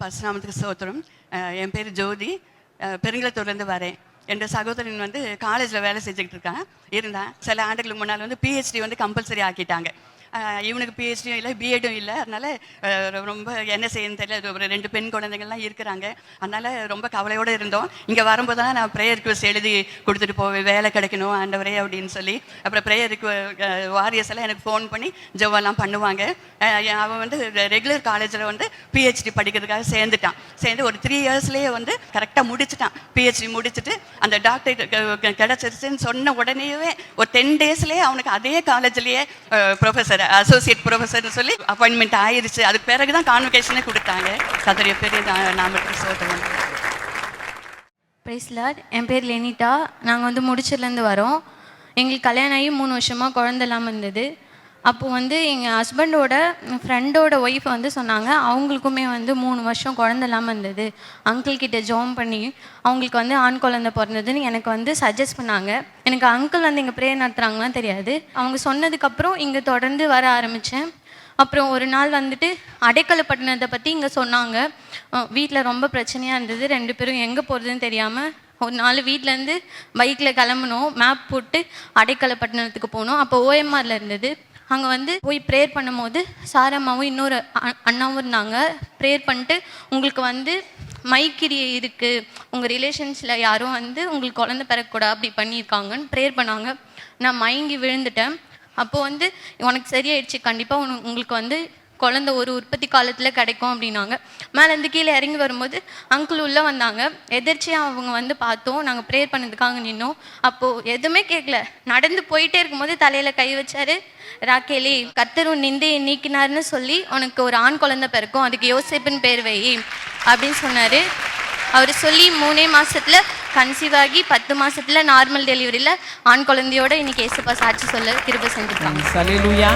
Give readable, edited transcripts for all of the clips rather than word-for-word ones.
பரசுராமத்துக்கு ஸ்தோத்திரம். என் பேர் ஜோதி, பெருங்குளத்தூர்லேருந்து வரேன். என் சகோதரன் வந்து காலேஜில் வேலை செஞ்சுக்கிட்டு இருந்தான். சில ஆண்டுகளுக்கு முன்னால் வந்து பிஹெச்டி வந்து கம்பல்சரி ஆக்கிட்டாங்க. இவனுக்கு பிஹெச்டியும் இல்லை, பிஎட்டும் இல்லை. அதனால் ரொம்ப என்ன செய்யணும்னு தெரியல. ஒரு 2 பெண் குழந்தைகள்லாம் இருக்கிறாங்க. அதனால் ரொம்ப கவலையோடு இருந்தோம். இங்கே வரும்போது தான் நான் ப்ரேயர் ரிக்வெஸ்ட் எழுதி கொடுத்துட்டு போவேன், வேலை கிடைக்கணும் ஆண்டவரே அப்படின்னு சொல்லி. அப்புறம் ப்ரேயர் வாரியர்ஸ் எல்லாம் எனக்கு ஃபோன் பண்ணி ஜெபம்லாம் பண்ணுவாங்க. அவன் வந்து ரெகுலர் காலேஜில் வந்து பிஹெச்டி படிக்கிறதுக்காக சேர்ந்து ஒரு 3 இயர்ஸ்லேயே வந்து கரெக்டாக முடிச்சுட்டான். பிஹெச்டி முடிச்சுட்டு அந்த டாக்டரேட் கிடச்சிருச்சுன்னு சொன்ன உடனேவே ஒரு 10 டேஸ்லேயே அவனுக்கு அதே காலேஜ்லேயே ப்ரொஃபஸர், அசோசியேட் ப்ரொஃபஸர்னு சொல்லி அப்பாயின்மெண்ட் ஆயிடுச்சு. அதுக்கு பிறகு தான் கான்வொகேஷனே கொடுத்தாங்க. கதறிய பெரிய நாமத்துக்கு ஸ்தோத்திரம். Price Lord. என் பேர் லெனிட்டா. நாங்கள் வந்து முடிச்சிலேருந்து வரோம். எங்களுக்கு கல்யாணம் ஆகி 3 வருஷமாக குழந்தை இல்லாமல் இருந்தது. அப்போது வந்து எங்கள் ஹஸ்பண்டோட ஃப்ரெண்டோட ஒய்ஃப் வந்து சொன்னாங்க, அவங்களுக்குமே வந்து 3 வருஷம் குழந்தை இல்லாமல் இருந்தது. அங்கிள் கிட்ட ஜோம் பண்ணி அவங்களுக்கு வந்து ஆண் குழந்தை பிறந்ததுன்னு எனக்கு வந்து சஜஸ்ட் பண்ணாங்க. எனக்கு அங்கிள் வந்து இங்கே ப்ரேயர் நடத்துகிறாங்களாம் தெரியாது. அவங்க சொன்னதுக்கப்புறம் இங்கே தொடர்ந்து வர ஆரம்பித்தேன். அப்புறம் ஒரு நாள் வந்துட்டு அடைக்கலப்பட்டினத்தை பற்றி இங்கே சொன்னாங்க. வீட்டில் ரொம்ப பிரச்சனையாக இருந்தது. 2 பேரும் எங்கே போகிறதுன்னு தெரியாமல் ஒரு நாள் வீட்டிலேருந்து பைக்கில் கிளம்புனோம். மேப் போட்டு அடைக்கலப்பட்டினத்துக்கு போனோம். அப்போ ஓஎம்ஆரில் இருந்தது. அங்கே வந்து போய் ப்ரேயர் பண்ணும்போது சாரம்மாவும் இன்னொரு அண்ணாவும் இருந்தாங்க. ப்ரேயர் பண்ணிட்டு, உங்களுக்கு வந்து மைக்கிரி இருக்குது, உங்கள் ரிலேஷன்ஸில் யாரும் வந்து உங்களுக்கு குழந்தை பிறக்கூடாது அப்படி பண்ணியிருக்காங்கன்னு ப்ரேயர் பண்ணாங்க. நான் மயங்கி விழுந்துட்டேன். அப்போது வந்து உனக்கு சரியாயிடுச்சு, கண்டிப்பாக உங்களுக்கு வந்து குழந்தை ஒரு உற்பத்தி காலத்தில் கிடைக்கும் அப்படின்னாங்க. மேலேருந்து கீழே இறங்கி வரும்போது அங்கிள் உள்ளே வந்தாங்க. எதிர்ச்சியாக அவங்க வந்து பார்த்தோம். நாங்கள் ப்ரேயர் பண்ணதுக்காக நின்னோம். அப்போது எதுவுமே கேட்கல. நடந்து போயிட்டே இருக்கும்போது தலையில் கை வச்சாரு. ராக்கேலி, கர்த்தர் உன் நிந்தையை நீக்கினார்னு சொல்லி உனக்கு ஒரு ஆண் குழந்தை பிறக்கும், அதுக்கு யோசேப்புன்னு பேர் வை அப்படின்னு சொன்னார். அவர் சொல்லி 3 மாதத்தில் கன்சீவ் ஆகி 10 மாதத்தில் நார்மல் டெலிவரியில் ஆண் குழந்தையோட இன்னைக்கு ஏசப்பா சாட்சி சொல்ல கிருபை செஞ்சுருக்காங்க. ஹல்லேலூயா.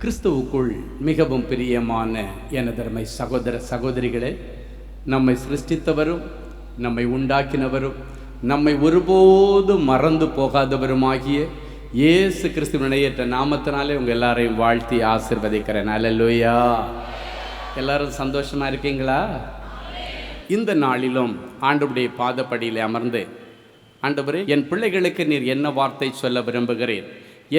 கிறிஸ்துவுக்குள் மிகவும் பிரியமான எனதருமை சகோதர சகோதரிகளே, நம்மை சிருஷ்டித்தவரும் நம்மை உண்டாக்கினவரும் நம்மை ஒருபோதும் மறந்து போகாதவருமாகிய இயேசு கிறிஸ்துவின் ஏற்ற நாமத்தினாலே உங்கள் எல்லாரையும் வாழ்த்தி ஆசீர்வதிக்கிறேன். அல்லேலூயா. எல்லாரும் சந்தோஷமாக இருக்கீங்களா? இந்த நாளிலும் ஆண்டவருடைய பாதப்படியில் அமர்ந்து, ஆண்டவரே, என் பிள்ளைகளுக்கு நீர் என்ன வார்த்தை சொல்ல விரும்புகிறேன்,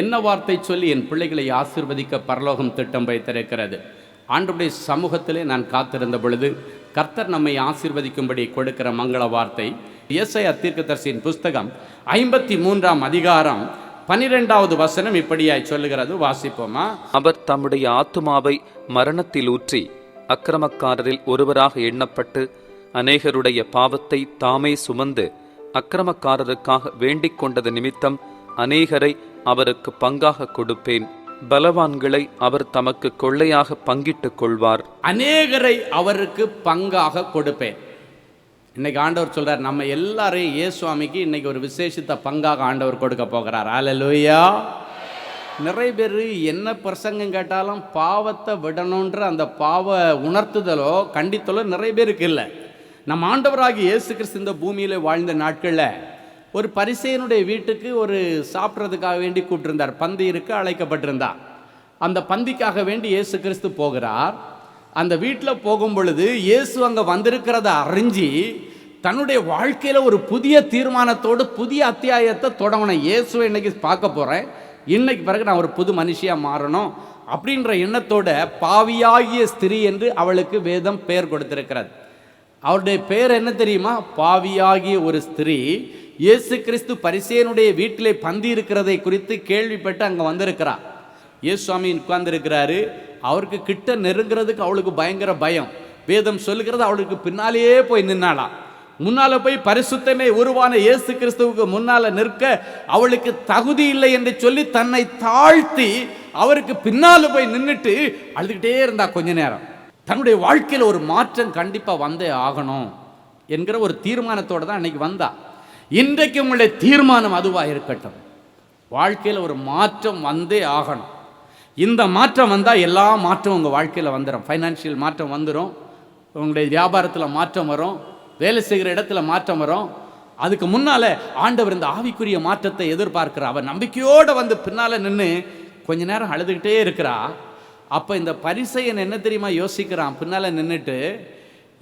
என்ன வார்த்தை சொல்லி என் பிள்ளைகளை ஆசீர்வதிக்க பரலோகம் திட்டம் வைத்திருக்கிறது. ஆண்டவருடைய சமூகத்திலே நான் காத்திருந்த பொழுது கர்த்தர் நம்மை ஆசீர்வதிக்கும்படி கொடுக்கிற மங்கள வார்த்தை ஏசாயா தீர்க்கதரிசியின் புஸ்தகம் 53ஆம் அதிகாரம் 12வது வசனம் இப்படியாய் சொல்லுகிறது. வாசிப்போமா? அவர் தம்முடைய ஆத்துமாவை மரணத்தில் ஊற்றி அக்கிரமக்காரரில் ஒருவராக எண்ணப்பட்டு அநேகருடைய பாவத்தை தாமே சுமந்து அக்கிரமக்காரருக்காக வேண்டிக் கொண்டது நிமித்தம் அநேகரை அவருக்கு பங்காக கொடுப்பேன். பலவான்களை அவர் தமக்கு கொள்ளையாக பங்கிட்டுக் கொள்வார். அநேகரை அவருக்கு பங்காக கொடுப்பேன். இன்னைக்கு ஆண்டவர் சொல்றார், நம்ம எல்லாரையும் இயேசுவாமிக்கு இன்னைக்கு ஒரு விசேஷித்த பங்காக ஆண்டவர் கொடுக்க போகிறார். அல்லேலூயா. நிறைய பேர் என்ன பிரசங்கம் கேட்டாலும் பாவத்தை விடணுன்ற அந்த பாவ உணர்த்துதலோ கண்டித்தலோ நிறைய பேருக்கு இல்லை. நம்ம ஆண்டவராகிய இயேசு கிறிஸ்து இந்த பூமியில் வாழ்ந்த நாட்களில் ஒரு பரிசேயனுடைய வீட்டுக்கு ஒரு சாப்பிட்றதுக்காக வேண்டி கூப்பிட்டிருந்தார். பந்தி இருக்க அழைக்கப்பட்டிருந்தார். அந்த பந்திக்காக வேண்டி இயேசு கிறிஸ்து போகிறார். அந்த வீட்டில் போகும் பொழுது இயேசு அங்கே வந்திருக்கிறத அறிஞ்சு தன்னுடைய வாழ்க்கையில் ஒரு புதிய தீர்மானத்தோடு புதிய அத்தியாயத்தை தொடங்கணும். இயேசுவை இன்னைக்கு பார்க்க போகிறேன், இன்னைக்கு பிறகு நான் ஒரு புது மனுஷியாக மாறணும் அப்படின்ற எண்ணத்தோட பாவியாகிய ஸ்திரீ என்று அவளுக்கு வேதம் பெயர் கொடுத்திருக்கிறது. அவருடைய பெயர் என்ன தெரியுமா? பாவியாகிய ஒரு ஸ்திரீ. இயேசு கிறிஸ்து பரிசேயனுடைய வீட்டிலே பந்தி இருக்கிறதை குறித்து கேள்விப்பட்டு அங்கே வந்திருக்கிறார். இயேசுவாமி உட்கார்ந்துருக்கிறாரு. அவருக்கு கிட்ட நெருங்கிறதுக்கு அவளுக்கு பயங்கர பயம். வேதம் சொல்லுகிறது, அவளுக்கு பின்னாலேயே போய் நின்னாளாம். முன்னால் போய் பரிசுத்தமே உருவான இயேசு கிறிஸ்துவுக்கு முன்னால் நிற்க அவளுக்கு தகுதி இல்லை என்று சொல்லி தன்னை தாழ்த்தி அவருக்கு பின்னால் போய் நின்றுட்டு அழுதுகிட்டே இருந்தா. கொஞ்ச நேரம் தன்னுடைய வாழ்க்கையில் ஒரு மாற்றம் கண்டிப்பாக வந்தே ஆகணும் என்கிற ஒரு தீர்மானத்தோடு தான் அன்னைக்கு வந்தா. இன்றைக்கு உங்களுடைய தீர்மானம் அதுவாக இருக்கட்டும். வாழ்க்கையில் ஒரு மாற்றம் வந்தே ஆகணும். இந்த மாற்றம் வந்தால் எல்லா மாற்றம் உங்கள் வாழ்க்கையில் வந்துடும். ஃபைனான்ஷியல் மாற்றம் வந்துடும், உங்களுடைய வியாபாரத்தில் மாற்றம் வரும், வேலை செய்கிற இடத்துல மாற்றம் வரும், அதுக்கு முன்னால ஆண்டவர் இந்த ஆவிக்குரிய மாற்றத்தை எதிர்பார்க்கிறார். அவன் நம்பிக்கையோடு வந்து பின்னால நின்று கொஞ்ச நேரம் அழுதுகிட்டே இருக்கிறா. அப்போ இந்த பரிசேயன் என்ன தெரியுமா யோசிக்கிறான்? பின்னால நின்றுட்டு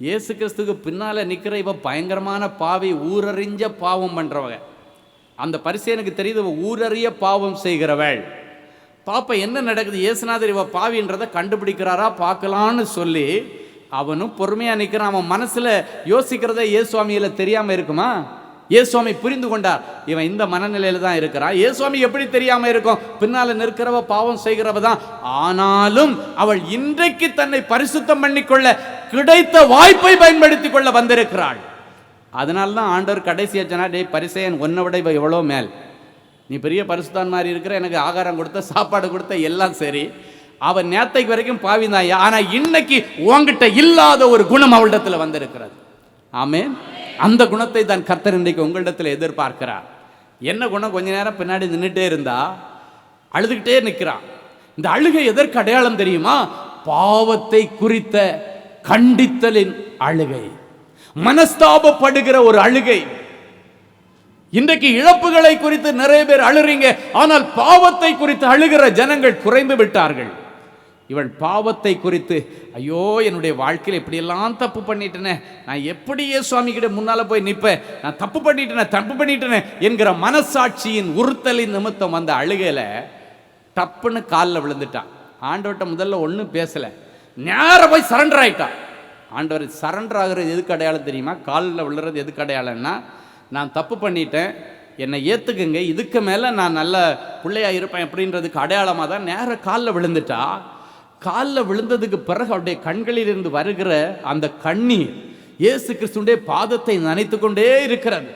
இயேசு கிறிஸ்துக்கு பின்னால நிற்கிற இவ பயங்கரமான பாவி, ஊரறிஞ்ச பாவம் பண்றவங்க. அந்த பரிசேயனுக்கு தெரியுது இவ ஊரறிய பாவம் செய்கிறவள். பாப்பா என்ன நடக்குது, இயேசுநாதர் இவ பாவின்றதை கண்டுபிடிக்கிறாரா பார்க்கலான்னு சொல்லி அவனும் பொறுமையா நிற்கிறான். அவன் மனசுல யோசிக்கிறத இயேசுவாமியில தெரியாம இருக்குமா? இயேசுவாமி புரிந்து கொண்டார், இவன் இந்த மனநிலையில தான் இருக்கிறான். இயேசுவாமி எப்படி தெரியாம இருக்கும்? பின்னால நிற்கிறவ பாவம் செய்கிறவ தான். ஆனாலும் அவள் இன்றைக்கு தன்னை பரிசுத்தம் பண்ணிக்கொள்ள கிடைத்த வாய்ப்பை பயன்படுத்தி கொள்ள வந்திருக்கிறாள். அதனால தான் ஆண்டவர் கடைசியா சொன்னா, டேய் பரிசேயன், உன்னை விட இவ எவ்வளோ மேல், நீ பெரிய பரிசுத்தான் மாதிரி இருக்கிற, எனக்கு ஆகாரம் கொடுத்த, சாப்பாடு கொடுத்த, எல்லாம் சரி. அவன் நேத்தைக்கு வரைக்கும் பாவிதான், ஆனா இன்னைக்கு உன்கிட்ட இல்லாத ஒரு குணம் அவளிடத்துல வந்திருக்கிறது. ஆமென். அந்த குணத்தை தான் கர்த்தர் இன்றைக்கு உங்களிடத்தில் எதிர்பார்க்கிறார். என்ன குணம்? கொஞ்ச நேரம் பின்னாடி நின்றுட்டே இருந்தா அழுதுகிட்டே நிற்கிறான். இந்த அழுகை எதற்கு அடையாளம் தெரியுமா? பாவத்தை குறித்த கண்டித்தலின் அழுகை, மனஸ்தாபப்படுகிற ஒரு அழுகை. இன்றைக்கு இழப்புகளை குறித்து நிறைய பேர் அழுறீங்க, ஆனால் பாவத்தை குறித்து அழுகிற ஜனங்கள் குறைந்து விட்டார்கள். இவள் பாவத்தை குறித்து, ஐயோ என்னுடைய வாழ்க்கையில் இப்படியெல்லாம் தப்பு பண்ணிட்டேனே, நான் எப்படியே சுவாமி கிட்ட முன்னால போய் நிற்பேன், நான் தப்பு பண்ணிட்டேனே என்கிற மனசாட்சியின் உறுத்தலின் நிமித்தம் வந்த அழுகையில டப்புன்னு காலில் விழுந்துட்டான். ஆண்டவர்கிட்ட முதல்ல ஒன்றும் பேசலை, நேராக போய் சரண்டர் ஆயிட்டான். ஆண்டவர் சரண்டர் ஆகிறது எதுக்கு அடையாளம் தெரியுமா? காலில் விழுறது எதுக்கு அடையாளம்னா, நான் தப்பு பண்ணிட்டேன், என்னை ஏற்றுக்குங்க, இதுக்கு மேலே நான் நல்ல பிள்ளையா இருப்பேன் அப்படின்றதுக்கு அடையாளமாக தான் நேராக காலில் விழுந்துட்டா. காலில் விழுந்ததுக்கு பிறகு அவருடைய கண்களில் இருந்து வருகிற அந்த கண்ணீர் இயேசு கிறிஸ்துடைய பாதத்தை நனைத்து கொண்டே இருக்கிறது.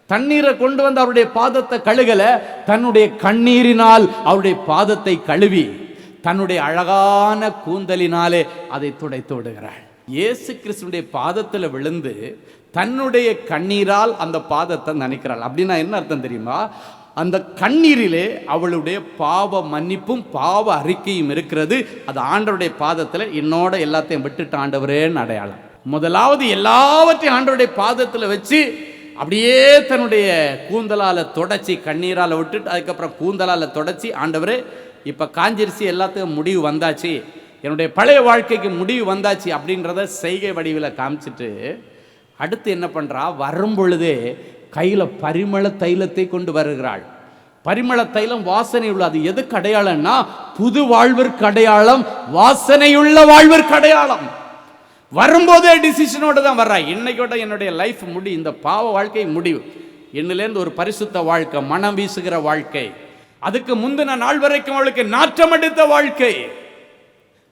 தண்ணீரை கொண்டு வந்து அவருடைய பாதத்தை கழுகல, தன்னுடைய கண்ணீரினால் அவருடைய பாதத்தை கழுவி தன்னுடைய அழகான கூந்தலினாலே அதை துடைத்து விடுகிறாள். இயேசு கிறிஸ்துடைய பாதத்தில் விழுந்து தன்னுடைய கண்ணீரால் அந்த பாதத்தை நனைக்கிறாள். அப்படின்னா என்ன அர்த்தம் தெரியுமா? அந்த கண்ணீரிலே அவளுடைய பாவ மன்னிப்பும் பாவ அறிக்கையும் இருக்கிறது. அது ஆண்டவருடைய பாதத்தில் என்னோட எல்லாத்தையும் விட்டுட்டு ஆண்டவரேன்னு அடையாளம். முதலாவது எல்லாவற்றையும் ஆண்டவருடைய பாதத்தில் வச்சு அப்படியே தன்னுடைய கூந்தலால் தொடச்சி, கண்ணீரால் விட்டுட்டு அதுக்கப்புறம் கூந்தலால் தொடச்சி, ஆண்டவரே இப்போ காஞ்சிரிசி எல்லாத்துக்கும் முடிவு வந்தாச்சு, என்னுடைய பழைய வாழ்க்கைக்கு முடிவு வந்தாச்சு அப்படின்றத செய்கை வடிவில் காமிச்சிட்டு அடுத்து என்ன பண்ணுறா? வரும் பொழுதே கையில் பரிமள தைலத்தை கொண்டு வருகிறாள். பரிமள தைலம் வாசனை உள்ள, அது எதுக்கு அடையாளம்னா புது வாழ்விற்கு அடையாளம், வாசனையுள்ள வாழ்விற்கு அடையாளம். வரும்போதே டிசிஷனோட தான் வர்றா. இன்னைக்கோட என்னுடைய லைஃப் முடி, இந்த பாவ வாழ்க்கை முடிவு, என்னிலேருந்து ஒரு பரிசுத்த வாழ்க்கை, மனம் வீசுகிற வாழ்க்கை. அதுக்கு முந்தின நாள் வரைக்கும் அவளுக்கு நாற்றமடித்த வாழ்க்கை,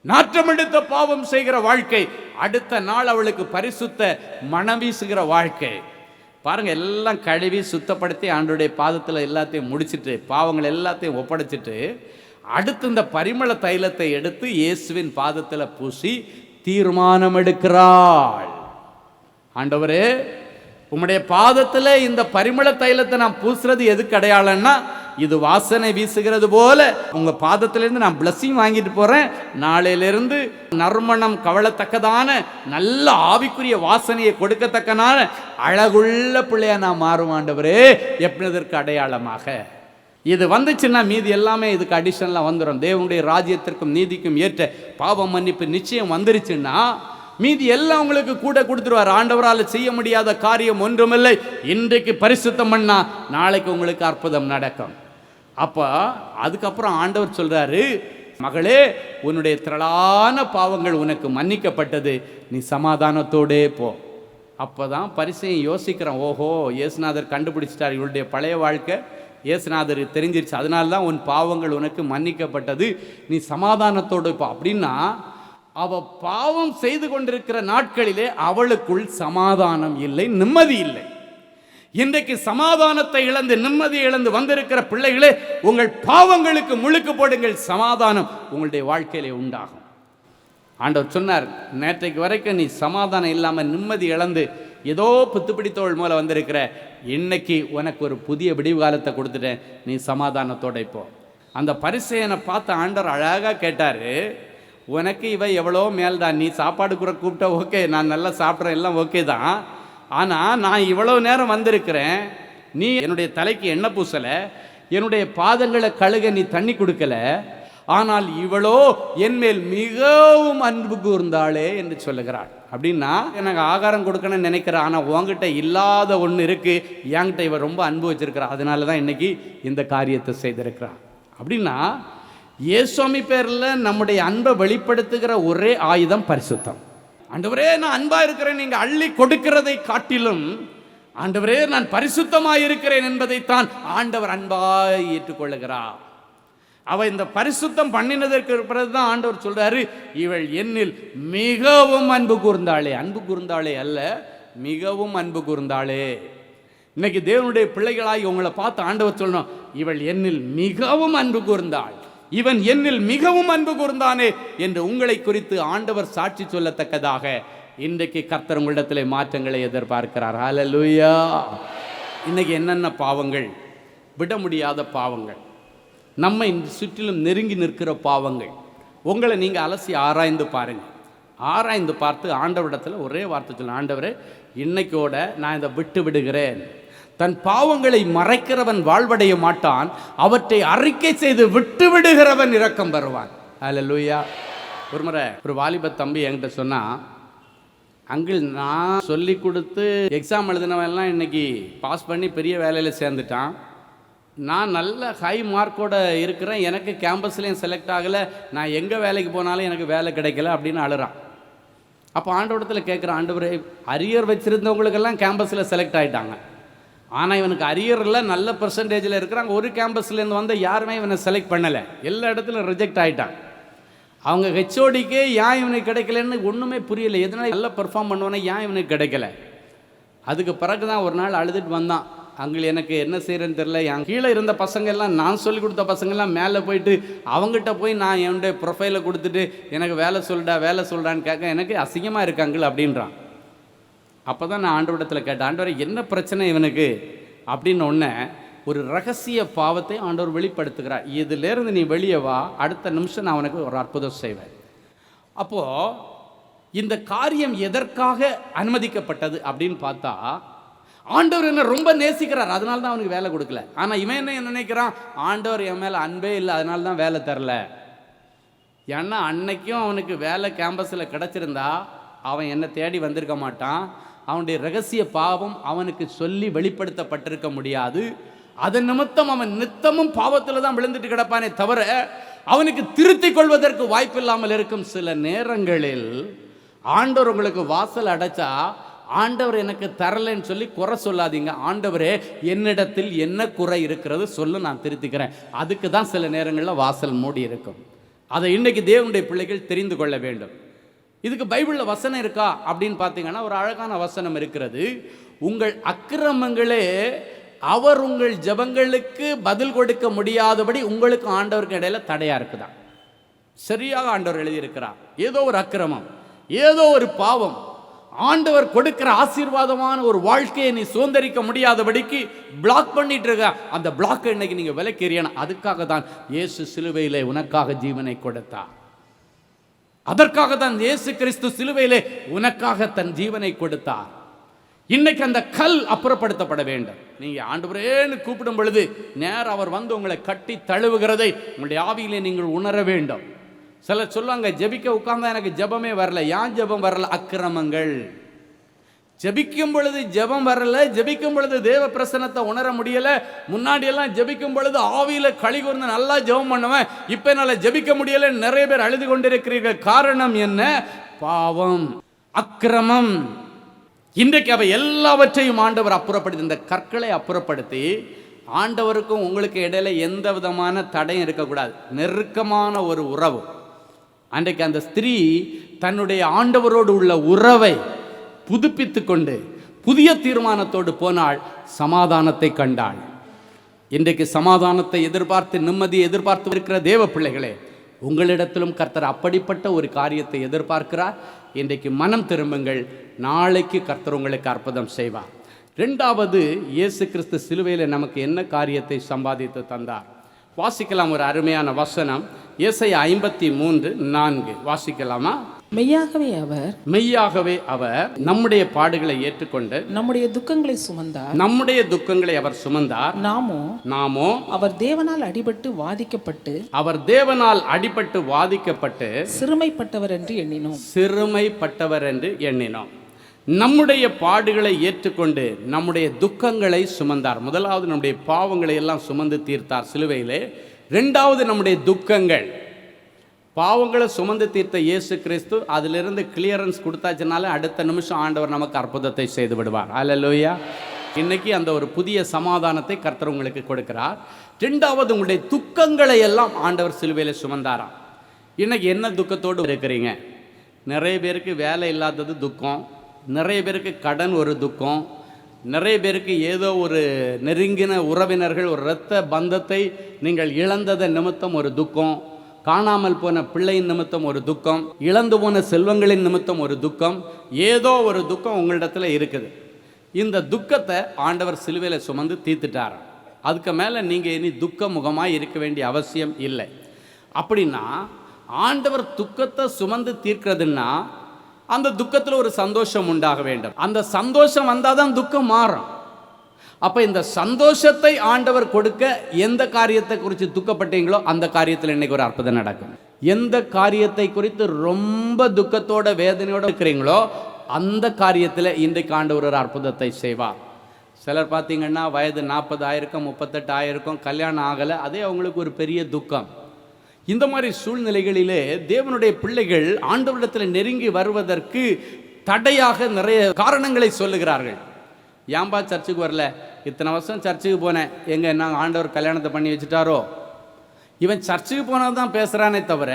நாற்றமெடுத்த பாவம் செய்கிற வாழ்க்கை. அடுத்த நாள் அவளுக்கு பரிசுத்த மனம் வீசுகிற வாழ்க்கை. பாருங்க, எல்லாம் கழுவி சுத்தப்படுத்தி ஆண்டவருடைய பாதத்தில் எல்லாத்தையும் முடிச்சிட்டு, பாவங்கள் எல்லாத்தையும் ஒப்படைச்சிட்டு, அடுத்து இந்த பரிமள தைலத்தை எடுத்து இயேசுவின் பாதத்தில் பூசி தீர்மானம் எடுக்கிறாள். ஆண்டவரே, உம்முடைய பாதத்தில் இந்த பரிமள தைலத்தை நான் பூசுறது எதுக்கு அடையாளம்னா, இது வாசனை வீசுகிறது போல உங்க பாதத்திலிருந்து நான் பிளஸிங் வாங்கிட்டு போறேன். நாளையிலிருந்து நறுமணம் கவலத்தக்கதான நல்ல ஆவிக்குரிய வாசனையை கொடுக்கத்தக்கனான அழகுள்ள பிள்ளையா நான் மாறும் ஆண்டவரே, எப்படிதற்கு அடையாளமாக. இது வந்துச்சுன்னா மீதி எல்லாமே இதுக்கு அடிஷனலாக வந்துடும். தேவனுடைய ராஜ்யத்திற்கும் நீதிக்கும் ஏற்ற பாவ மன்னிப்பு நிச்சயம் வந்துருச்சுன்னா மீதி எல்லாம் உங்களுக்கு கூட கொடுத்துருவார். ஆண்டவரால் செய்ய முடியாத காரியம் ஒன்றுமில்லை. இன்றைக்கு பரிசுத்தம் பண்ணா நாளைக்கு உங்களுக்கு அற்புதம் நடக்கும். அப்போ அதுக்கப்புறம் ஆண்டவர் சொல்றாரு, மகளே, உன்னுடைய திரளான பாவங்கள் உனக்கு மன்னிக்கப்பட்டது, நீ சமாதானத்தோடே போ. அப்போதான் பரிசையும் யோசிக்கிறான், ஓஹோ இயேசுநாதர் கண்டுபிடிச்சிட்டார், இவளுடைய பழைய வாழ்க்கை இயேசுநாதர் தெரிஞ்சிருச்சு, அதனால தான் உன் பாவங்கள் உனக்கு மன்னிக்கப்பட்டது, நீ சமாதானத்தோடு போ. அப்படின்னா அவ பாவம் செய்து கொண்டிருக்கிற நாட்களிலே அவளுக்குள் சமாதானம் இல்லை, நிம்மதி இல்லை. இன்றைக்கு சமாதானத்தை இழந்து நிம்மதியை இழந்து வந்திருக்கிற பிள்ளைகளே, உங்கள் பாவங்களுக்கு முழுக்கு போடுங்கள், சமாதானம் உங்களுடைய வாழ்க்கையிலே உண்டாகும். ஆண்டவர் சொன்னார், நேற்றைக்கு வரைக்கும் நீ சமாதானம் இல்லாமல் நிம்மதி இழந்து ஏதோ புத்துப்பிடித்தோள் மூல வந்திருக்கிற, இன்னைக்கு உனக்கு ஒரு புதிய விடிவு காலத்தை கொடுத்துட்டேன், நீ சமாதானத்தோட இப்போ. அந்த பரிசேயனை பார்த்து ஆண்டவர் அழகாக கேட்டார், உனக்கு இவ எவ்வளோ மேல்தான், நீ சாப்பாடு கூட கூப்பிட்டா ஓகே, நான் நல்லா சாப்பிட்றேன், எல்லாம் ஓகே தான், ஆனால் நான் இவ்வளவு நேரம் வந்திருக்கிறேன், நீ என்னுடைய தலைக்கு எண்ணெய் பூசலை, என்னுடைய பாதங்களை கழுக நீ தண்ணி கொடுக்கல, ஆனால் இவளோ என்மேல் மிகவும் அன்பு கூர்ந்தாளே என்று சொல்லுகிறாள். அப்படின்னா எனக்கு ஆகாரம் கொடுக்கணும்னு நினைக்கிறேன், ஆனால் உங்ககிட்ட இல்லாத ஒன்று இருக்கு, என்கிட்ட இவ ரொம்ப அன்பு வச்சிருக்கிறா, அதனால தான் இன்னைக்கு இந்த காரியத்தை செய்திருக்கிறான். அப்படின்னா இயேசுவாமி பேரில் நம்முடைய அன்பை வெளிப்படுத்துகிற ஒரே ஆயுதம் பரிசுத்தம். ஆண்டவரே நான் அன்பா இருக்கிறேன் நீங்க அள்ளி கொடுக்கிறதை காட்டிலும், ஆண்டவரே நான் பரிசுத்தமாய் இருக்கிறேன் என்பதைத்தான் ஆண்டவர் அன்பாய் ஏற்றுக்கொள்ளுகிறார். அவ இந்த பரிசுத்தம் பண்ணினதற்கு பிறகுதான் ஆண்டவர் சொல்றாரு, இவள் என்னில் மிகவும் அன்பு கூர்ந்தாளே. அன்பு கூர்ந்தாளே அல்ல, மிகவும் அன்பு கூர்ந்தாளே. இன்னைக்கு தேவனுடைய பிள்ளைகளாகி உங்களை பார்த்து ஆண்டவர் சொல்லணும், இவள் என்னில் மிகவும் அன்பு கூர்ந்தாள், இவன் என்னில் மிகவும் அன்பு கூர்ந்தானே என்று உங்களை குறித்து ஆண்டவர் சாட்சி சொல்லத்தக்கதாக இன்றைக்கு கர்த்தர் உங்களிடத்திலே மாற்றங்களை எதிர்பார்க்கிறார். ஹல்லேலூயா. இன்னைக்கு என்னென்ன பாவங்கள், விட முடியாத பாவங்கள், நம்ம இந்த சுற்றிலும் நெருங்கி நிற்கிற பாவங்கள், உங்களை நீங்கள் அலசி ஆராய்ந்து பாருங்கள். ஆராய்ந்து பார்த்து ஆண்டவரிடத்தில் ஒரே வார்த்தை சொல்ல, ஆண்டவரே இன்னைக்கோட நான் இதை விட்டு விடுகிறேன். தன் பாவங்களை மறைக்கிறவன் வாழ்வடைய மாட்டான், அவற்றை அறிக்கை செய்து விட்டு விடுகிறவன் இரக்கம் பெறுவான். ஹல்லேலூயா. ஒரு முறை ஒரு வாலிப தம்பி என்கிட்ட சொன்னா, அங்கிள் நான் சொல்லி கொடுத்து எக்ஸாம் எழுதினவெல்லாம் இன்னைக்கு பாஸ் பண்ணி பெரிய வேலையில் சேர்ந்துட்டான், நான் நல்ல ஹை மார்க்கோட இருக்கிறேன், எனக்கு கேம்பஸ்லேயும் செலக்ட் ஆகலை, நான் எங்கே வேலைக்கு போனாலும் எனக்கு வேலை கிடைக்கல அப்படின்னு அழுறான். அப்போ ஆண்டவரிடத்தில் கேட்குறான், ஆண்டவரே அரியர் வச்சுருந்தவங்களுக்கெல்லாம் கேம்பஸில் செலக்ட் ஆகிட்டாங்க, ஆனால் இவனுக்கு அரியரில் நல்ல பர்சன்டேஜில் இருக்கிறாங்க, ஒரு கேம்பஸ்லேருந்து வந்து யாருமே இவனை செலக்ட் பண்ணலை, எல்லா இடத்துலையும் ரிஜெக்ட் ஆகிட்டான். அவங்க ஹெச்ஓடிக்கே ஏன் இவனுக்கு கிடைக்கலன்னு ஒன்றுமே புரியலை, எதனால் நல்லா பெர்ஃபார்ம் பண்ணுவானே ஏன் இவனுக்கு கிடைக்கல. அதுக்கு பிறகு தான் ஒரு நாள் அழுதுட்டு வந்தான், அங்கே எனக்கு என்ன செய்கிறேன்னு தெரில, என் கீழே இருந்த பசங்க எல்லாம், நான் சொல்லிக் கொடுத்த பசங்கள்லாம் மேலே போயிட்டு அவங்ககிட்ட போய் நான் என்னுடைய ப்ரொஃபைலை கொடுத்துட்டு எனக்கு வேலை சொல்கிறான்னு கேட்க எனக்கு அசிங்கமாக இருக்காங்கள் அப்படின்றான். அப்போ தான் நான் ஆண்டவரிடத்தில் கேட்டேன், ஆண்டவரை என்ன பிரச்சனை இவனுக்கு அப்படின்னு. ஒன்று ஒரு ரகசிய பாவத்தை ஆண்டவர் வெளிப்படுத்துகிறார், இதிலேருந்து நீ வெளியே வா, அடுத்த நிமிஷம் நான் அவனுக்கு ஒரு அற்புதம் செய்வேன். அப்போது இந்த காரியம் எதற்காக அனுமதிக்கப்பட்டது அப்படின்னு பார்த்தா, ஆண்டவர் என்ன ரொம்ப நேசிக்கிறார், அதனால தான் அவனுக்கு வேலை கொடுக்கல. ஆனால் இவன் என்ன நினைக்கிறான், ஆண்டவர் என் மேலே அன்பே இல்லை, அதனால தான் வேலை தரல. ஏன்னா அன்னைக்கும் அவனுக்கு வேலை கேம்பஸில் கிடச்சிருந்தா அவன் என்னை தேடி வந்திருக்க மாட்டான், அவனுடைய ரகசிய பாவம் அவனுக்கு சொல்லி வெளிப்படுத்தப்பட்டிருக்க முடியாது. அதன் நிமித்தம் அவன் நித்தமும் பாவத்தில் தான் விழுந்துட்டு கிடப்பானே தவிர அவனுக்கு திருத்திக் கொள்வதற்கு வாய்ப்பு இல்லாமல் இருக்கும். சில நேரங்களில் ஆண்டவர் உங்களுக்கு வாசல் அடைச்சா, ஆண்டவர் எனக்கு தரலைன்னு சொல்லி குறை சொல்லாதீங்க, ஆண்டவரே என்னிடத்தில் என்ன குறை இருக்கிறது சொல்லு, நான் திருத்திக்கிறேன். அதுக்கு தான் சில நேரங்களில் வாசல் மூடி இருக்கும். அதை இன்னைக்கு தேவனுடைய பிள்ளைகள் தெரிந்து கொள்ள வேண்டும். இதுக்கு பைபிளில் வசனம் இருக்கா அப்படின்னு பார்த்தீங்கன்னா ஒரு அழகான வசனம் இருக்கிறது. உங்கள் அக்கிரமங்களே அவர் உங்கள் ஜெபங்களுக்கு பதில் கொடுக்க முடியாதபடி உங்களுக்கு ஆண்டவருக்கு இடையில தடையா இருக்குதான். சரியாக ஆண்டவர் எழுதியிருக்கிறார். ஏதோ ஒரு அக்கிரமம், ஏதோ ஒரு பாவம், ஆண்டவர் கொடுக்கிற ஆசீர்வாதமான ஒரு வாழ்க்கையை நீ சுதந்திரிக்க முடியாதபடிக்கு பிளாக் பண்ணிட்டு இருக்க. அந்த பிளாக்கை இன்னைக்கு நீங்க விலக்கி எறியணும். அதுக்காக தான் இயேசு சிலுவையிலே உனக்காக ஜீவனை கொடுத்தார். அதற்காக தான் இயேசு கிறிஸ்து சிலுவையிலே உனக்காக தன் ஜீவனை கொடுத்தார். இன்னைக்கு அந்த கல் அப்புறப்படுத்தப்பட வேண்டும். நீங்க ஆண்டவரேன்னு கூப்பிடும் பொழுது நேரம் அவர் வந்து உங்களை கட்டி தழுவுகிறதை உங்களுடைய ஆவியிலே நீங்கள் உணர வேண்டும். சிலர் சொல்லுவாங்க, ஜெபிக்க உட்கார்ந்தா எனக்கு ஜெபமே வரல. ஏன் ஜெபம் வரல? அக்கிரமங்கள். ஜெபிக்கும் பொழுது ஜெபம் வரல, ஜெபிக்கும் பொழுது தேவ பிரசன்னத்தை உணர முடியல. முன்னாடி எல்லாம் ஜெபிக்கும் பொழுது ஆவியில களி கூர்ந்து நல்லா ஜெபம் பண்ணுவேன், இப்ப என்னால ஜெபிக்க முடியல. நிறைய பேர் அழுது கொண்டிருக்கிறீர்கள். காரணம் என்ன? பாவம், அக்கிரமம். இன்றைக்கு அவை எல்லாவற்றையும் ஆண்டவர் அப்புறப்படுத்தி, இந்த கற்களை அப்புறப்படுத்தி, ஆண்டவருக்கும் உங்களுக்கு இடையில எந்த விதமான தடையும் இருக்கக்கூடாது. நெருக்கமான ஒரு உறவு. அன்றைக்கு அந்த ஸ்திரீ தன்னுடைய ஆண்டவரோடு உள்ள உறவை புதுப்பித்து கொண்டு புதிய தீர்மானத்தோடு போனாள், சமாதானத்தை கண்டாள். இன்றைக்கு சமாதானத்தை எதிர்பார்த்து, நிம்மதியை எதிர்பார்த்து இருக்கிற தேவ பிள்ளைகளே, உங்களிடத்திலும் கர்த்தர் அப்படிப்பட்ட ஒரு காரியத்தை எதிர்பார்க்கிறார். இன்றைக்கு மனம் திரும்புங்கள், நாளைக்கு கர்த்தர் உங்களுக்கு அற்புதம் செய்வார். ரெண்டாவது, இயேசு கிறிஸ்து சிலுவையில் நமக்கு என்ன காரியத்தை சம்பாதித்து தந்தார்? வாசிக்கலாம் ஒரு அருமையான வசனம், ஏசாயா 53:4 வாசிக்கலாமா? மெய்யாகவே அவர் நம்முடைய பாடுகளை ஏற்றுக்கொண்டு நம்முடைய துக்கங்களை சுமந்தார். நம்முடைய துக்கங்களை அவர் சுமந்தார். நாமோ அவர் தேவனால் அடிபட்டு வாதிக்கப்பட்டு சிறுமைப்பட்டவர் என்று எண்ணினோம். நம்முடைய பாடுகளை ஏற்றுக்கொண்டு நம்முடைய துக்கங்களை சுமந்தார். முதலாவது நம்முடைய பாவங்களை எல்லாம் சுமந்து தீர்த்தார் சிலுவையிலே. இரண்டாவது நம்முடைய துக்கங்கள், பாவங்களை சுமந்து தீர்த்த இயேசு கிறிஸ்து அதிலிருந்து கிளியரன்ஸ் கொடுத்தாச்சுனால அடுத்த நிமிஷம் ஆண்டவர் நமக்கு அற்புதத்தை செய்து விடுவார். அல்லேலூயா. இன்னைக்கு அந்த ஒரு புதிய சமாதானத்தை கர்த்தர் உங்களுக்கு கொடுக்கிறார். இரண்டாவது உங்களுடைய துக்கங்களை எல்லாம் ஆண்டவர் சிலுவையில் சுமந்தாராம். இன்னைக்கு என்ன துக்கத்தோடு இருக்கிறீங்க? நிறைய பேருக்கு வேலை இல்லாதது துக்கம், நிறைய பேருக்கு கடன் ஒரு துக்கம், நிறைய பேருக்கு ஏதோ ஒரு நெருங்கின உறவினர்கள் ஒரு இரத்த பந்தத்தை நீங்கள் இழந்ததன் நிமித்தம் ஒரு துக்கம், காணாமல் போன பிள்ளையின் நிமித்தம் ஒரு துக்கம், இழந்து போன செல்வங்களின் நிமித்தம் ஒரு துக்கம், ஏதோ ஒரு துக்கம் உங்களிடத்துல இருக்குது. இந்த துக்கத்தை ஆண்டவர் சிலுவையில் சுமந்து தீர்த்துட்டார். அதுக்கு மேலே நீங்கள் இனி துக்க முகமாக இருக்க வேண்டிய அவசியம் இல்லை. அப்படின்னா ஆண்டவர் துக்கத்தை சுமந்து தீர்க்கிறதுன்னா அந்த துக்கத்தில் ஒரு சந்தோஷம் உண்டாக வேண்டும். அந்த சந்தோஷம் வந்தால் தான் துக்கம் மாறும். அப்போ இந்த சந்தோஷத்தை ஆண்டவர் கொடுக்க எந்த காரியத்தை குறித்து துக்கப்பட்டீங்களோ அந்த காரியத்தில் இன்னைக்கு ஒரு அற்புதம் நடக்கும். எந்த காரியத்தை குறித்து ரொம்ப துக்கத்தோட வேதனையோட இருக்கிறீங்களோ அந்த காரியத்தில் இன்றைக்கு ஆண்டவர் ஒரு அற்புதத்தை செய்வார். சிலர் பார்த்தீங்கன்னா வயது 40 ஆயிருக்கும், 38 ஆயிருக்கும், கல்யாணம் ஆகலை, அதே அவங்களுக்கு ஒரு பெரிய துக்கம். இந்த மாதிரி சூழ்நிலைகளிலே தேவனுடைய பிள்ளைகள் ஆண்டவரிடத்தில் நெருங்கி வருவதற்கு தடையாக நிறைய காரணங்களை சொல்லுகிறார்கள். ஏன்பா சர்ச்சுக்கு வரல, இத்தனை வருஷம் சர்ச்சுக்கு போனேன், எங்கே என்ன ஆண்டவர் கல்யாணத்தை பண்ணி வச்சுட்டாரோ? இவன் சர்ச்சுக்கு போனால் தான் பேசுகிறானே தவிர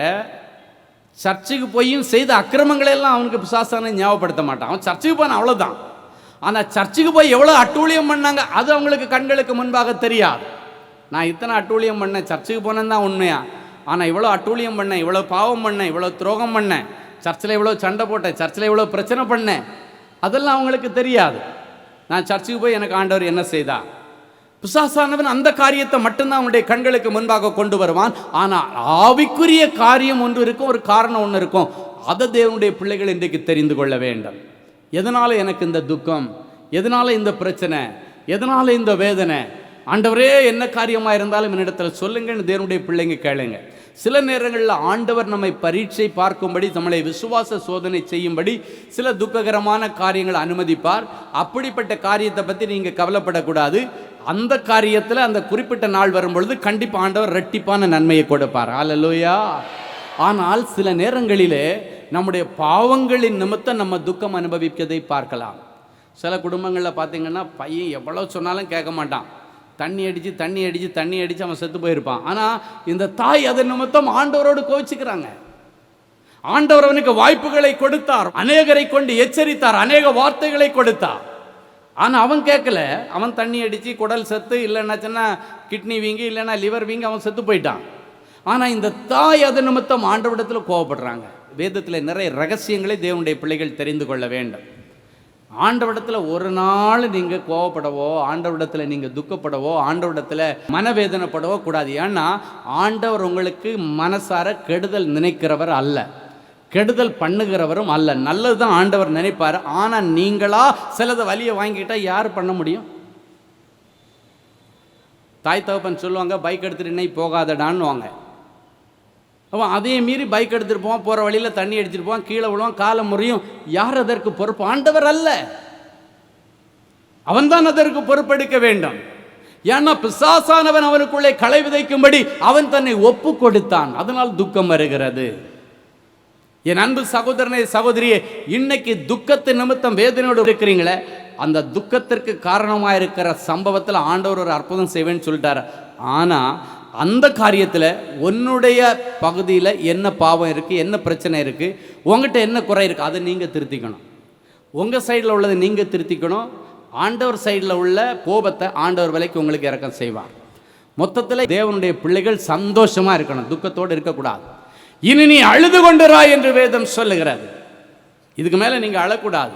சர்ச்சுக்கு போயும் செய்த அக்கிரமங்களெல்லாம் அவனுக்கு பிசாசான ஞாபகப்படுத்த மாட்டான். அவன் சர்ச்சுக்கு போனான், அவ்வளோதான். ஆனால் சர்ச்சுக்கு போய் எவ்வளோ அட்டூழியம் பண்ணாங்க அது அவங்களுக்கு கண்களுக்கு முன்பாக தெரியாது. நான் இத்தனை அட்டூழியம் பண்ணேன், சர்ச்சுக்கு போனேன்னு தான் உண்மையா, ஆனால் இவ்வளோ அட்டூழியம் பண்ணேன், இவ்வளோ பாவம் பண்ணேன், இவ்வளோ துரோகம் பண்ணேன், சர்ச்சில் இவ்வளோ சண்டை போட்டேன், சர்ச்சில் இவ்வளோ பிரச்சனை பண்ணேன், அதெல்லாம் அவங்களுக்கு தெரியாது. நான் சர்ச்சுக்கு போய் எனக்கு ஆண்டவர் என்ன செய்தா? பிசாசானவன் அந்த காரியத்தை மட்டும்தான் அவனுடைய கண்களுக்கு முன்பாக கொண்டு வருவான். ஆனால் ஆவிக்குரிய காரியம் ஒன்று இருக்கும், ஒரு காரணம் ஒன்று இருக்கும். அதை தேவனுடைய பிள்ளைகள் இன்றைக்கு தெரிந்து கொள்ள வேண்டும். எதனால் எனக்கு இந்த துக்கம், எதனால் இந்த பிரச்சனை, எதனால் இந்த வேதனை? ஆண்டவரே என்ன காரியமாக இருந்தாலும் என்னிடத்தில் சொல்லுங்கன்னு தேவனுடைய பிள்ளைங்க கேளுங்க. சில நேரங்களில் ஆண்டவர் நம்மை பரீட்சை பார்க்கும்படி, நம்மளை விசுவாச சோதனை செய்யும்படி சில துக்ககரமான காரியங்களை அனுமதிப்பார். அப்படிப்பட்ட காரியத்தை பற்றி நீங்கள் கவலைப்படக்கூடாது. அந்த காரியத்தில் அந்த குறிப்பிட்ட நாள் வரும்பொழுது கண்டிப்பாக ஆண்டவர் ரெட்டிப்பான நன்மையை கொடுப்பார். அல்லேலூயா. ஆனால் சில நேரங்களிலே நம்முடைய பாவங்களின் நிமித்தம் நம்ம துக்கம் அனுபவிப்பதை பார்க்கலாம். சில குடும்பங்களில் பார்த்தீங்கன்னா பையன் எவ்வளோ சொன்னாலும் கேட்க மாட்டான், தண்ணி அடித்து அவன் செத்து போயிருப்பான். ஆனால் இந்த தாய் அதன் நிமித்தம் ஆண்டவரோடு கோவிச்சுக்கிறாங்க. ஆண்டவர் அவனுக்கு வாய்ப்புகளை கொடுத்தார், அநேகரை கொண்டு எச்சரித்தார், அநேக வார்த்தைகளை கொடுத்தார். ஆனால் அவன் கேட்கல. அவன் தண்ணி அடித்து குடல் செத்து, இல்லைன்னாச்சுன்னா கிட்னி வீங்கி, இல்லைன்னா லிவர் வீங்கி அவன் செத்து போயிட்டான். ஆனால் இந்த தாய் அதன் நிமித்தம் ஆண்டவரிடத்தில் கோவப்படுறாங்க. வேதத்தில் நிறைய ரகசியங்களை தேவனுடைய பிள்ளைகள் தெரிந்து கொள்ள வேண்டும். ஆண்டவரிடத்தில் ஒரு நாள் நீங்கள் கோவப்படவோ, ஆண்டவரிடத்தில் நீங்கள் துக்கப்படவோ, ஆண்டவரிடத்தில் மனவேதனைப்படவோ கூடாது. ஏன்னா ஆண்டவர் உங்களுக்கு மனசார கெடுதல் நினைக்கிறவர் அல்ல, கெடுதல் பண்ணுகிறவரும் அல்ல. நல்லது தான் ஆண்டவர் நினைப்பார். ஆனால் நீங்களா சிலதை வலியை வாங்கிட்டால் யார் பண்ண முடியும்? தாய் தகப்பன் சொல்லுவாங்க, பைக் எடுத்துகிட்டு இன்னைக்கு போகாதடான்னு வாங்க. அவன் அதே மீறி பைக் எடுத்துகிட்டு போவான், போகிற வழியில் தண்ணி அடிச்சுட்டு போவான், கீழே விழுவான், காலை முறியும். யார் அதற்கு பொறுப்பு? ஆண்டவர் அல்ல, அவன்தான் அதற்கு பொறுப்பெடுக்க வேண்டும். ஏன்னா பிசாசானவன் அவனுக்குள்ளே களை விதைக்கும்படி அவன் தன்னை ஒப்பு கொடுத்தான். அதனால் துக்கம் வருகிறது. என் அன்பு சகோதரனே, சகோதரியே, இன்னைக்கு துக்கத்தின் நிமித்தம் வேதனையோடு இருக்கிறீங்களே, அந்த துக்கத்திற்கு காரணமாக இருக்கிற சம்பவத்தில் ஆண்டவர் ஒரு அற்புதம் செய்வேன்னு சொல்லிட்டார். ஆனால் அந்த காரியத்தில் உன்னுடைய பகுதியில் என்ன பாவம் இருக்குது, என்ன பிரச்சனை இருக்குது, உங்கள்கிட்ட என்ன குறை இருக்குது, அதை நீங்கள் திருத்திக்கணும். உங்கள் சைடில் உள்ளதை நீங்கள் திருத்திக்கணும். ஆண்டவர் சைடில் உள்ள கோபத்தை ஆண்டவர் விலைக்கு உங்களுக்கு இறக்கம் செய்வார். மொத்தத்தில் தேவனுடைய பிள்ளைகள் சந்தோஷமாக இருக்கணும், துக்கத்தோடு இருக்கக்கூடாது. இனி நீ அழுது கொண்டிராய் என்று வேதம் சொல்லுகிறது. இதுக்கு மேலே நீங்கள் அழக்கூடாது.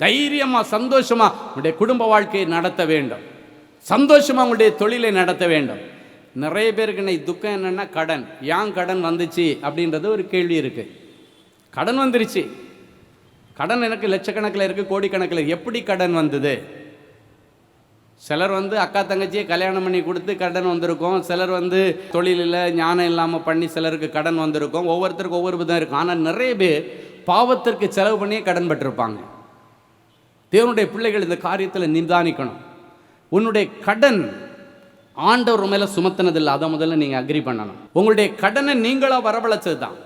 தைரியமாக சந்தோஷமாக உங்களுடைய குடும்ப வாழ்க்கையை நடத்த வேண்டும், சந்தோஷமாக உங்களுடைய தொழிலை நடத்த வேண்டும். நிறைய பேருக்கு இன்னைக்கு துக்கம் என்னென்னா கடன். ஏன் கடன் வந்துச்சு அப்படின்றது ஒரு கேள்வி இருக்குது. கடன் வந்துருச்சு. கடன் எனக்கு லட்சக்கணக்கில் இருக்குது, கோடிக்கணக்கில். எப்படி கடன் வந்தது? சிலர் அக்கா தங்கச்சியை கல்யாணம் பண்ணி கொடுத்து கடன் வந்திருக்கும். சிலர் தொழிலில் ஞானம் இல்லாமல் பண்ணி சிலருக்கு கடன் வந்திருக்கும். ஒவ்வொருத்தருக்கும் ஒவ்வொரு விதம் இருக்கும். ஆனால் நிறைய பேர் பாவத்திற்கு செலவு பண்ணியே கடன் பட்டிருப்பாங்க. தேவனுடைய பிள்ளைகள் இந்த காரியத்தில் நிதானிக்கணும். உன்னுடைய கடன் ஆண்டவர் மேலே சுமத்தினதில்லை, அதை முதல்ல நீங்கள் அக்ரி பண்ணணும். உங்களுடைய கடனை நீங்களாக வரவழைச்சது தான்.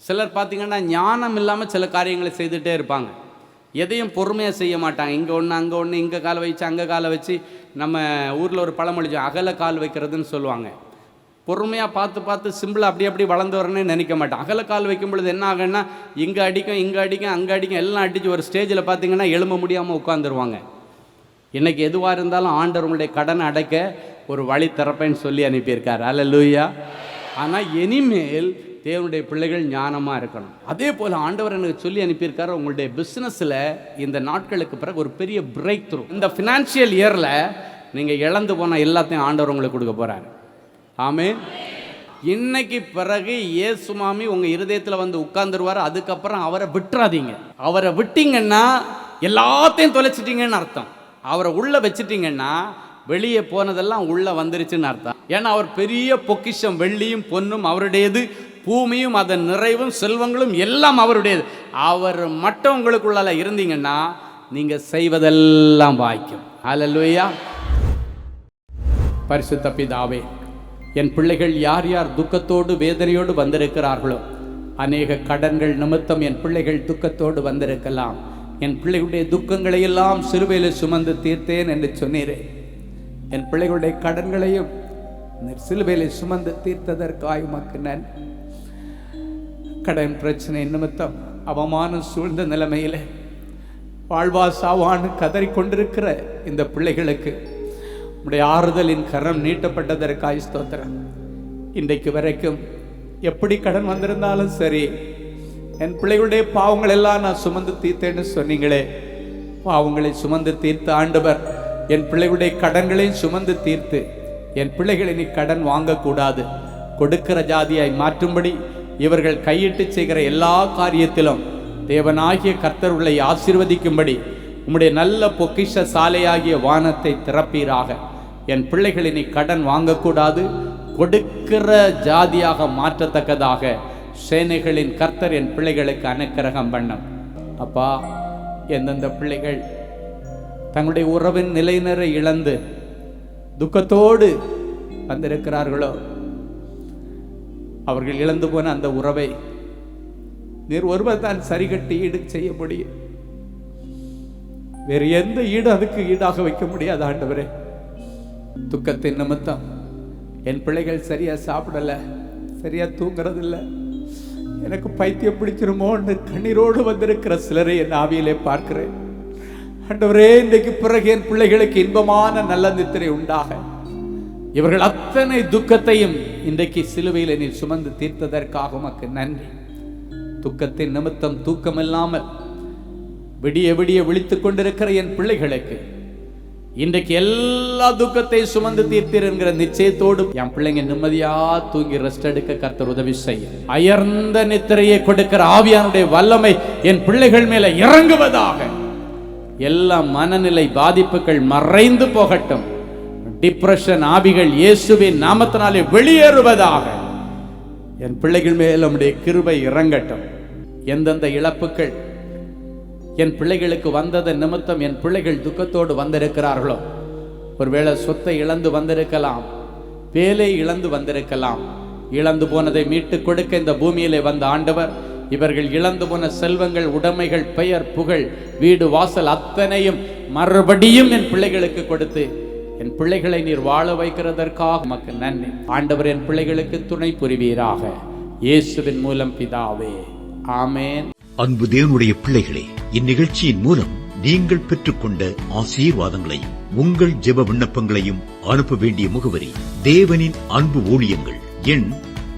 சிலர் பார்த்தீங்கன்னா ஞானம் இல்லாமல் சில காரியங்களை செய்துகிட்டே இருப்பாங்க. எதையும் பொறுமையாக செய்ய மாட்டாங்க. இங்கே ஒன்று அங்கே ஒன்று, இங்கே காலை வச்சு அங்கே காலை வச்சு. நம்ம ஊரில் ஒரு பழமொழி, அகல கால் வைக்கிறதுன்னு சொல்லுவாங்க. பொறுமையாக பார்த்து பார்த்து சிம்பிளாக அப்படி வளர்ந்து வரணும்னு நினைக்க மாட்டேன். அகல கால் வைக்கும் பொழுது என்ன ஆகுன்னா, இங்கே அடிக்கும் அங்கே அடிக்கும் எல்லாம் அடித்து ஒரு ஸ்டேஜில் பார்த்தீங்கன்னா எழும்ப முடியாமல் உட்காந்துருவாங்க. இன்றைக்கி எதுவாக இருந்தாலும் ஆண்டவர் உங்களுடைய கடனை அடைக்க ஒரு வழி திறப்பேன்னு சொல்லி அனுப்பியிருக்கார். அல்லேலூயா. ஆனால் இனிமேல் தேவனுடைய பிள்ளைகள் ஞானமாக இருக்கணும். அதே போல் ஆண்டவர் எனக்கு சொல்லி அனுப்பியிருக்காரு, உங்களுடைய பிஸ்னஸில் இந்த நாட்களுக்கு பிறகு ஒரு பெரிய பிரேக் த்ரூ. இந்த ஃபினான்ஷியல் இயரில் நீங்கள் இழந்து போன எல்லாத்தையும் ஆண்டவர் உங்களுக்கு கொடுக்க போகிறார். ஆமென். இன்னைக்கு பிறகு இயேசு மாமி உங்கள் இருதயத்தில் உட்கார்ந்துருவார். அதுக்கப்புறம் அவரை விட்டுறாதீங்க. அவரை விட்டீங்கன்னா எல்லாத்தையும் தொலைச்சிட்டீங்கன்னு அர்த்தம். அவரை உள்ளே வச்சிட்டிங்கன்னா வெளியே போனதெல்லாம் உள்ளே வந்துருச்சுன்னு அர்த்தம். ஏன்னா அவர் பெரிய பொக்கிஷம், வெள்ளியும் பொன்னும் அவருடையது, பூமியும் அதன் நிறைவும் செல்வங்களும் எல்லாம் அவருடையது. அவர் மட்டும் உங்களுக்குள்ளால இருந்தீங்கன்னா நீங்கள் செய்வதெல்லாம் வாய்க்கும். அல்லேலூயா. பரிசுத்த பிதாவே, என் பிள்ளைகள் யார் யார் துக்கத்தோடு வேதனையோடு வந்திருக்கிறார்களோ, அநேக கடன்கள் நிமித்தம் என் பிள்ளைகள் துக்கத்தோடு வந்திருக்கலாம். என் பிள்ளைகளுடைய துக்கங்களை எல்லாம் சிலுவையில் சுமந்து தீர்த்தேன் என்று சொன்னீரே. என் பிள்ளைகளுடைய கடன்களையும் சிலுவையில் சுமந்து தீர்த்ததற்காய் உமக்கு நன்றி. கடன் பிரச்சனை நிமித்தம் அவமானம் சூழ்ந்த நிலைமையில் வாழ்வா சாவான்னு கதறிக்கொண்டிருக்கிற இந்த பிள்ளைகளுக்கு உடைய ஆறுதலின் கரம் நீட்டப்பட்டதற்காய் ஸ்தோத்திரம். இன்றைக்கு வரைக்கும் எப்படி கடன் வந்திருந்தாலும் சரி, என் பிள்ளைகளுடைய பாவங்கள் எல்லாம் நான் சுமந்து தீர்த்தேன்னு சொன்னீங்களே. பாவங்களை சுமந்து தீர்த்த ஆண்டவர் என் பிள்ளைகளுடைய கடன்களையும் சுமந்து தீர்த்து என் பிள்ளைகளை நீ கடன் வாங்கக்கூடாது, கொடுக்கிற ஜாதியாய் மாற்றும்படி இவர்கள் கையிட்டு செய்கிற எல்லா காரியத்திலும் தேவனாகிய கர்த்தர் உங்களை ஆசீர்வதிக்கும்படி உம்முடைய நல்ல பொக்கிஷ சாலையாகிய வானத்தை திறப்பீராக. என் பிள்ளைகளை நீ கடன் வாங்கக்கூடாது, கொடுக்கிற ஜாதியாக மாற்றத்தக்கதாக சேனைகளின் கர்த்தர் என் பிள்ளைகளுக்கு அனுக்கிரகம் பண்ணும். அப்பா, எந்தெந்த பிள்ளைகள் தங்களுடைய உறவின் நிலையினரை இழந்து துக்கத்தோடு வந்திருக்கிறார்களோ, அவர்கள் இழந்து போன அந்த உறவை நீர் ஒருவர் தான் சரிகட்டி ஈடு செய்ய முடியும். வேறு எந்த ஈடு அதுக்கு ஈடாக வைக்க முடியாது ஆண்டவரே. துக்கத்தின் நிமித்தம் என் பிள்ளைகள் சரியா சாப்பிடல, சரியா தூங்குறதில்லை, எனக்கு பைத்தியம் பிடிச்சிருமோன்னு கண்ணீரோடு வந்திருக்கிற சிலரை என் ஆவியிலே பார்க்கிறேன். ஆண்டவரே, இன்றைக்கு பிறகு என் பிள்ளைகளுக்கு இன்பமான நல்ல நித்திரை உண்டாக இவர்கள் அத்தனை துக்கத்தையும் இன்றைக்கு சிலுவையில் நீ சுமந்து தீர்த்ததற்காக உமக்கு நன்றி. துக்கத்தின் நிமித்தம் தூக்கம் இல்லாமல் விடிய விடிய விழித்துக் கொண்டிருக்கிற என் பிள்ளைகளுக்கு இன்றைக்கு எல்லா துக்கத்தையும் சுமந்து தீர்த்தீர் என்கிற நிச்சயத்தோடு என் பிள்ளைங்க நிம்மதியா தூங்கி ரெஸ்ட் எடுக்க கர்த்தர் உதவி செய்ய, அயர்ந்த நித்திரையை கொடுக்கிற ஆவியானுடைய வல்லமை என் பிள்ளைகள் மேல இறங்குவதாக. எல்லா மனநிலை பாதிப்புகள் மறைந்து போகட்டும். டிப்ரெஷன் ஆவிகள் இயேசுவின் நாமத்தினாலே வெளியேறுவதாக. என் பிள்ளைகள் மேல் நம்முடைய கிருபை இறங்கட்டும். எந்தெந்த இழப்புகள் என் பிள்ளைகளுக்கு வந்தது நிமித்தம் என் பிள்ளைகள் துக்கத்தோடு வந்திருக்கிறார்களோ, ஒருவேளை சொத்தை இழந்து வந்திருக்கலாம், வேலை இழந்து வந்திருக்கலாம். இழந்து போனதை மீட்டு கொடுக்க இந்த பூமியிலே வந்த ஆண்டவர் இவர்கள் இழந்து போன செல்வங்கள், உடைமைகள், பெயர், புகழ், வீடு, வாசல் அத்தனையும் மறுபடியும் என் பிள்ளைகளுக்கு கொடுத்து என் பிள்ளைகளை நீர் வாழ வைக்கிறதற்காக உமக்கு நன்றி. ஆண்டவர் என் பிள்ளைகளுக்கு துணை புரிவீராக. இயேசுவின் மூலம் பிதாவே, ஆமென். அன்பு தேவனுடைய பிள்ளைகளே, இந்நிகழ்ச்சியின் மூலம் நீங்கள் பெற்றுக்கொண்ட ஆசீர்வாதங்களையும் உங்கள் ஜெப விண்ணப்பங்களையும் அனுப்ப வேண்டிய முகவரி: தேவனின் அன்பு ஊழியங்கள், எண்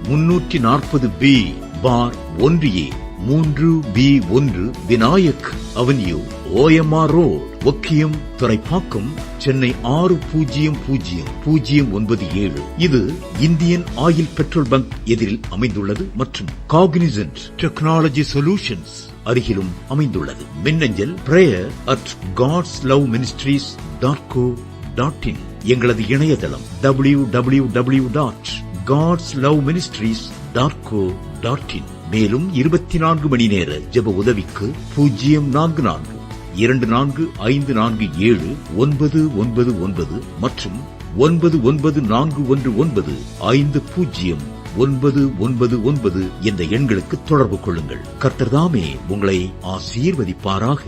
340B/1A, 3B1 Vinayak avenue, OMR road, Okkiyam, Thoraipakkam, Chennai 600097. இது இந்தியன் ஆயில் பெட்ரோல் பங்க் எதிரில் அமைந்துள்ளது மற்றும் காக்னிசன்ட் டெக்னாலஜி சொல்யூஷன்ஸ் அருகிலும் அமைந்துள்ளது. மின்னஞ்சல் prayer@godsloveministries.co.in. எங்களது இணையதளம் www.godsloveministries.co.in. மேலும் 24 மணி நேர ஜெப உதவிக்கு 044-5447-999 மற்றும் 9941950999 என்ற எண்களுக்கு தொடர்பு கொள்ளுங்கள். கர்த்தர் தாமே உங்களை ஆசீர்வதிப்பாராக.